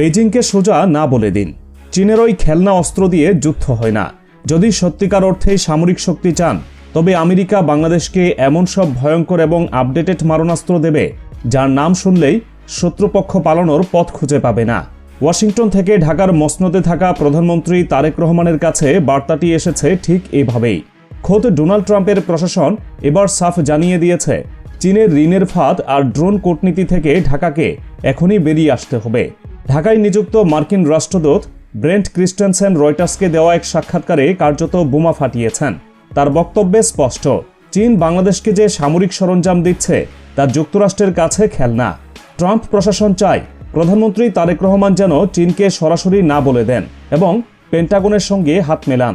বেইজিংকে সোজা না বলে দিন। চীনের ওই খেলনা অস্ত্র দিয়ে যুদ্ধ হয় না। যদি সত্যিকার অর্থেই সামরিক শক্তি চান, তবে আমেরিকা বাংলাদেশকে এমন সব ভয়ঙ্কর এবং আপডেটেড মারণাস্ত্র দেবে যার নাম শুনলেই শত্রুপক্ষ পালানোর পথ খুঁজে পাবে না। ওয়াশিংটন থেকে ঢাকার মসনদে থাকা প্রধানমন্ত্রী তারেক রহমানের কাছে বার্তাটি এসেছে ঠিক এভাবেই। খোদ ডোনাল্ড ট্রাম্পের প্রশাসন এবার সাফ জানিয়ে দিয়েছে, চীনের ঋণের ফাঁদ আর ড্রোন কূটনীতি থেকে ঢাকাকে এখনই বেরিয়ে আসতে হবে। ঢাকায় নিযুক্ত মার্কিন রাষ্ট্রদূত ব্রেন্ট ক্রিস্টেনসেন রয়টার্সকে দেওয়া এক সাক্ষাৎকারে কার্যত বোমা ফাটিয়েছেন। তার বক্তব্যে স্পষ্ট, চীন বাংলাদেশকে যে সামরিক সরঞ্জাম দিচ্ছে তা যুক্তরাষ্ট্রের কাছে খেলনা। ট্রাম্প প্রশাসন চায় প্রধানমন্ত্রী তারেক রহমান যেন চীনকে সরাসরি না বলে দেন এবং পেন্টাগনের সঙ্গে হাত মেলান।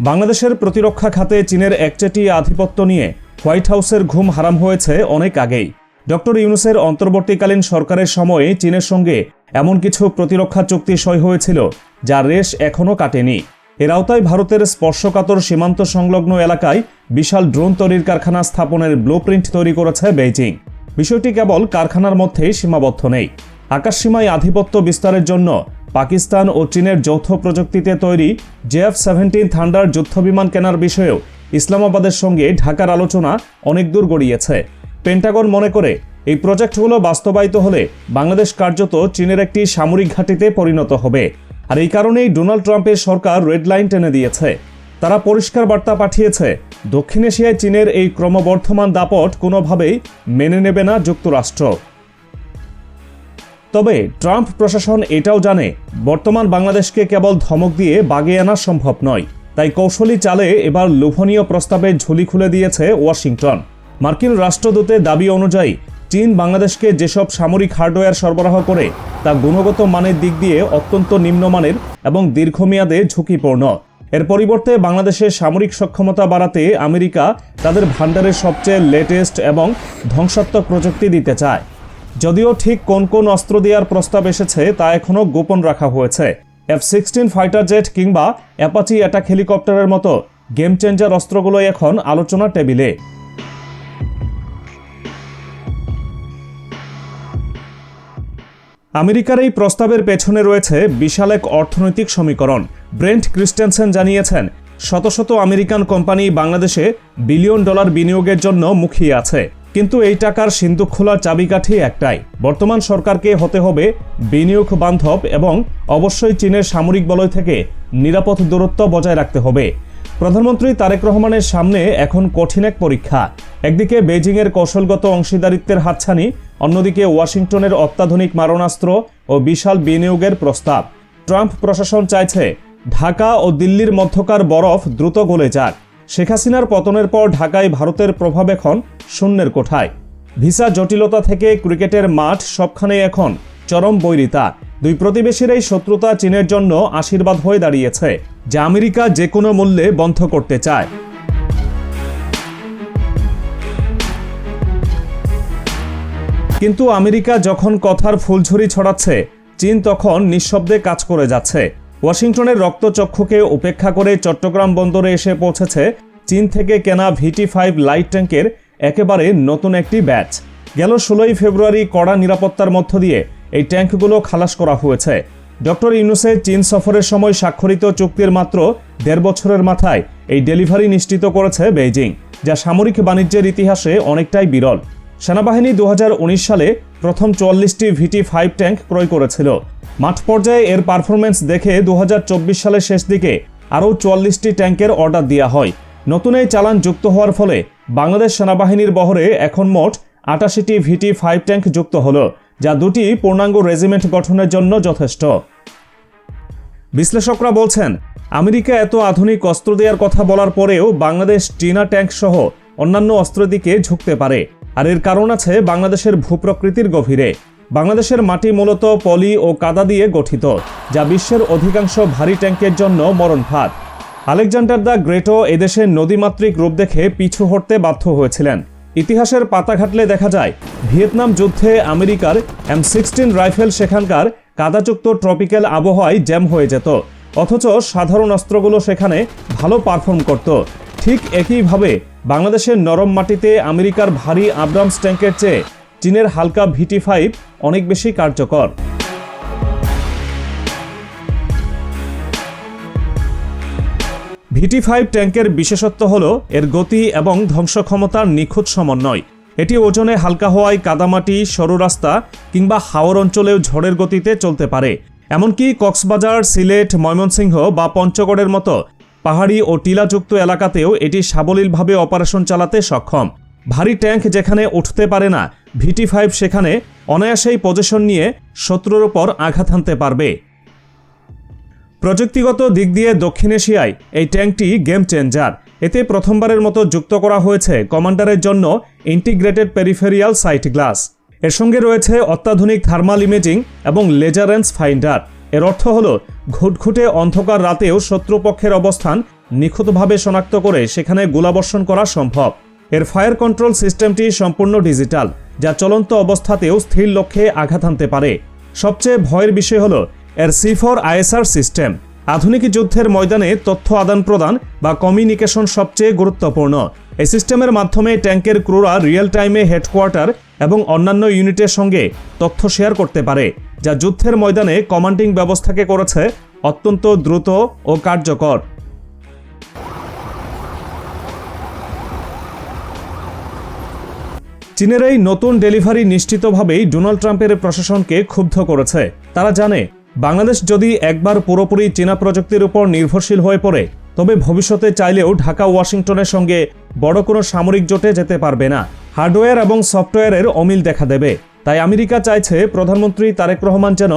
বাংলাদেশের প্রতিরক্ষা খাতে চীনের একচেটিয়া আধিপত্য নিয়ে হোয়াইট হাউসের ঘুম হারাম হয়েছে অনেক আগেই। ডক্টর ইউনূসের অন্তর্বর্তীকালীন সরকারের সময়ে চীনের সঙ্গে এমন কিছু প্রতিরক্ষা চুক্তি সই হয়েছিল যার রেশ এখনও কাটেনি। এর আওতায় ভারতের স্পর্শকাতর সীমান্ত সংলগ্ন এলাকায় বিশাল ড্রোন তৈরির কারখানা স্থাপনের ব্লুপ্রিন্ট তৈরি করেছে বেইজিং। বিষয়টি কেবল কারখানার মধ্যেই সীমাবদ্ধ নেই। আকাশসীমায় আধিপত্য বিস্তারের জন্য পাকিস্তান ও চীনের যৌথ প্রযুক্তিতে তৈরি JF-17 থান্ডার যুদ্ধবিমান কেনার বিষয়েও ইসলামাবাদের সঙ্গে ঢাকার আলোচনা অনেক দূর গড়িয়েছে। পেন্টাগন মনে করে এই প্রজেক্টগুলো বাস্তবায়িত হলে বাংলাদেশ কার্যত চীনের একটি সামরিক ঘাঁটিতে পরিণত হবে। আর এই কারণেই ডোনাল্ড ট্রাম্পের সরকার রেড লাইন টেনে দিয়েছে। তারা পরিষ্কার বার্তা পাঠিয়েছে, দক্ষিণ এশিয়ায় চীনের এই ক্রমবর্ধমান দাপট কোনোভাবেই মেনে নেবে না যুক্তরাষ্ট্র। তবে ট্রাম্প প্রশাসন এটাও জানে, বর্তমান বাংলাদেশকে কেবল ধমক দিয়ে বাগিয়ে আনা সম্ভব নয়। তাই কৌশলী চালে এবার লোভনীয় প্রস্তাবে ঝুলি খুলে দিয়েছে ওয়াশিংটন। মার্কিন রাষ্ট্রদূতের দাবি অনুযায়ী চীন বাংলাদেশকে যেসব সামরিক হার্ডওয়্যার সরবরাহ করে তা গুণগত মানের দিক দিয়ে অত্যন্ত নিম্নমানের এবং দীর্ঘমেয়াদে ঝুঁকিপূর্ণ। এর পরিবর্তে বাংলাদেশের সামরিক সক্ষমতা বাড়াতে আমেরিকা তাদের ভান্ডারের সবচেয়ে লেটেস্ট এবং ধ্বংসাত্মক প্রযুক্তি দিতে চায়। যদিও ঠিক কোন কোন অস্ত্র দেওয়ার প্রস্তাব এসেছে তা এখনও গোপন রাখা হয়েছে। F-16 ফাইটার জেট কিংবা অ্যাপাচি অ্যাটাক হেলিকপ্টারের মতো গেম চেঞ্জার অস্ত্রগুলো এখন আলোচনা টেবিলে। আমেরিকার এই প্রস্তাবের পেছনে রয়েছে বিশাল এক অর্থনৈতিক সমীকরণ। ব্রেন্ট ক্রিস্টেনসেন জানিয়েছেন, শত শত আমেরিকান কোম্পানি বাংলাদেশে বিলিয়ন ডলার বিনিয়োগের জন্য মুখিয়ে আছে, কিন্তু এই টাকার সিন্দুক খোলার চাবিকাঠি একটাই, বর্তমান সরকারকে হতে হবে বিনিয়োগ বান্ধব এবং অবশ্যই চীনের সামরিক বলয় থেকে নিরাপদ দূরত্ব বজায় রাখতে হবে। প্রধানমন্ত্রী তারেক রহমানের সামনে এখন কঠিন এক পরীক্ষা। একদিকে বেইজিংয়ের কৌশলগত অংশীদারিত্বের হাতছানি, অন্যদিকে ওয়াশিংটনের অত্যাধুনিক মারণাস্ত্র ও বিশাল বিনিয়োগের প্রস্তাব। ট্রাম্প প্রশাসন চাইছে ঢাকা ও দিল্লির মধ্যকার বরফ দ্রুত গলে যাক। শেখ হাসিনার পতনের পর ঢাকায় ভারতের প্রভাব এখন শূন্যের কোঠায়। ভিসা জটিলতা থেকে ক্রিকেটের মাঠ, সবখানে এখন চরম বৈরিতা। দুই প্রতিবেশীর এই শত্রুতা চীনের জন্য আশীর্বাদ হয়ে দাঁড়িয়েছে, যা আমেরিকা যে কোনো মূল্যে বন্ধ করতে চায়। কিন্তু আমেরিকা যখন কথার ফুলঝুরি ছড়াচ্ছে, চীন তখন নিঃশব্দে কাজ করে যাচ্ছে। ওয়াশিংটনের রক্তচক্ষুকে উপেক্ষা করে চট্টগ্রাম বন্দরে এসে পৌঁছেছে চীন থেকে কেনা VT-5 লাইট ট্যাঙ্কের একেবারে নতুন একটি ব্যাচ। গেল 16 ফেব্রুয়ারি কড়া নিরাপত্তার মধ্য দিয়ে এই ট্যাঙ্কগুলো খালাস করা হয়েছে। ডক্টর ইউনূসের চীন সফরের সময় স্বাক্ষরিত চুক্তির মাত্র 1.5 বছরের মাথায় এই ডেলিভারি নিশ্চিত করেছে বেইজিং, যা সামরিক বাণিজ্যের ইতিহাসে অনেকটাই বিরল। সেনাবাহিনী 2019 সালে প্রথম 44টি VT-5 ট্যাঙ্ক ক্রয় করেছিল। মাঠ পর্যায়ে এর পারফরমেন্স দেখে 2024 সালের শেষ দিকে আরও 44টি ট্যাঙ্কের অর্ডার দেওয়া হয়। নতুন এই চালান যুক্ত হওয়ার ফলে বাংলাদেশ সেনাবাহিনীর বহরে এখন মোট 88টি VT-5 ট্যাঙ্ক যুক্ত হলো, যা দুটি পূর্ণাঙ্গ রেজিমেন্ট গঠনের জন্য যথেষ্ট। বিশ্লেষকরা বলছেন, আমেরিকা এত আধুনিক অস্ত্র দেওয়ার কথা বলার পরেও বাংলাদেশ চীনা ট্যাঙ্ক সহ অন্যান্য অস্ত্রের দিকে ঝুঁকতে পারে। আর এর কারণ আছে বাংলাদেশের ভূপ্রকৃতির গভীরে। বাংলাদেশের মাটি মূলত পলি ও কাদা দিয়ে গঠিত, যা বিশ্বের অধিকাংশ ভারী ট্যাঙ্কের জন্য মরণ ফাঁদ। আলেকজান্ডার দ্য গ্রেটও এদেশের নদীমাতৃক রূপ দেখে পিছু হটতে বাধ্য হয়েছিলেন। ইতিহাসের পাতা ঘাটলে দেখা যায় ভিয়েতনাম যুদ্ধে আমেরিকার M16 রাইফেল সেখানকার কাদাযুক্ত ট্রপিক্যাল আবহাওয়ায় জ্যাম হয়ে যেত, অথচ সাধারণ অস্ত্রগুলো সেখানে ভালো পারফর্ম করত। ঠিক একইভাবে বাংলাদেশের নরম মাটিতে আমেরিকার ভারী আব্রামস ট্যাঙ্কের চেয়ে চীনের হালকা VT-5 অনেক বেশি কার্যকর। VT-5 ট্যাঙ্কের বিশেষত্ব হল এর গতি এবং ধ্বংস ক্ষমতার নিখুঁত সমন্বয়। এটি ওজনে হালকা হওয়ায় কাদামাটি, সরু রাস্তা কিংবা হাওর অঞ্চলেও ঝড়ের গতিতে চলতে পারে। এমনকি কক্সবাজার, সিলেট, ময়মনসিংহ বা পঞ্চগড়ের মতো পাহাড়ি ও টিলাযুক্ত এলাকাতেও এটি সাবলীলভাবে অপারেশন চালাতে সক্ষম। ভারী ট্যাঙ্ক যেখানে উঠতে পারে না, VT-5 সেখানে অনায়াসেই পজিশন নিয়ে শত্রুর ওপর আঘাত হানতে পারবে। প্রযুক্তিগত দিক দিয়ে দক্ষিণ এশিয়ায় এই ট্যাঙ্কটি গেম চেঞ্জার। এতে প্রথমবারের মতো যুক্ত করা হয়েছে কমান্ডারের জন্য ইন্টিগ্রেটেড পেরিফেরিয়াল সাইট গ্লাস। এর সঙ্গে রয়েছে অত্যাধুনিক থার্মাল ইমেজিং এবং লেজার রেঞ্জ ফাইন্ডার। এর অর্থ হল ঘুটঘুটে অন্ধকার রাতেও শত্রুপক্ষের অবস্থান নিখুঁতভাবে শনাক্ত করে সেখানে গোলাবর্ষণ করা সম্ভব। এর ফায়ার কন্ট্রোল সিস্টেমটি সম্পূর্ণ ডিজিটাল, যা চলন্ত অবস্থাতেও স্থির লক্ষ্যে আঘাত হানতে পারে। সবচেয়ে ভয়ের বিষয় হল এর C4 ISR সিস্টেম। আধুনিক যুদ্ধের ময়দানে তথ্য আদান প্রদান বা কমিউনিকেশন সবচেয়ে গুরুত্বপূর্ণ। এই সিস্টেমের মাধ্যমে ট্যাঙ্কের ক্রুরা রিয়েল টাইমে হেডকোয়ার্টার এবং অন্যান্য ইউনিটের সঙ্গে তথ্য শেয়ার করতে পারে, যা যুদ্ধের ময়দানে কমান্ডিং ব্যবস্থাকে করেছে অত্যন্ত দ্রুত ও কার্যকর। চীনের এই নতুন ডেলিভারি নিশ্চিতভাবেই ডোনাল্ড ট্রাম্পের প্রশাসনকে ক্ষুব্ধ করেছে। তারা জানে বাংলাদেশ যদি একবার পুরোপুরি চীনা প্রযুক্তির উপর নির্ভরশীল হয়ে পড়ে, তবে ভবিষ্যতে চাইলেও ঢাকা ওয়াশিংটনের সঙ্গে বড় কোনো সামরিক জোটে যেতে পারবে না। হার্ডওয়্যার এবং সফটওয়্যারের অমিল দেখা দেবে। তাই আমেরিকা চাইছে প্রধানমন্ত্রী তারেক রহমান যেন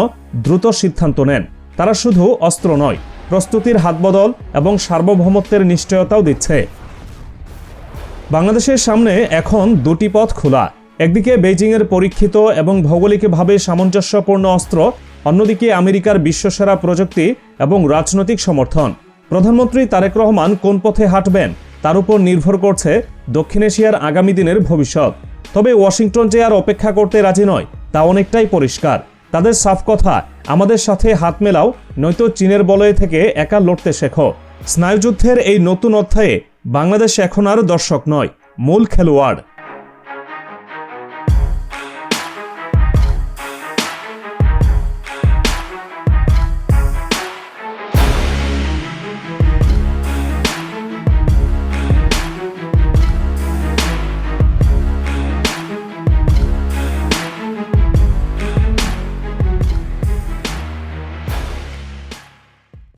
দ্রুত সিদ্ধান্ত নেন। তারা শুধু অস্ত্র নয়, প্রস্তুতির হাতবদল এবং সার্বভৌমত্বের নিশ্চয়তাও দিচ্ছে। বাংলাদেশের সামনে এখন দুটি পথ খোলা। একদিকে বেইজিংয়ের পরীক্ষিত এবং ভৌগোলিকভাবে সামঞ্জস্যপূর্ণ অস্ত্র, অন্যদিকে আমেরিকার বিশ্বসেরা প্রযুক্তি এবং রাজনৈতিক সমর্থন। প্রধানমন্ত্রী তারেক রহমান কোন পথে হাঁটবেন তার উপর নির্ভর করছে দক্ষিণ এশিয়ার আগামী দিনের ভবিষ্যৎ। তবে ওয়াশিংটন যে আর অপেক্ষা করতে রাজি নয় তা অনেকটাই পরিষ্কার। তাদের সাফ কথা, আমাদের সাথে হাত মেলাও, নয়তো চীনের বলয় থেকে একা লড়তে শেখো। স্নায়ুযুদ্ধের এই নতুন অধ্যায়ে বাংলাদেশ এখন আর দর্শক নয়, মূল খেলোয়াড়।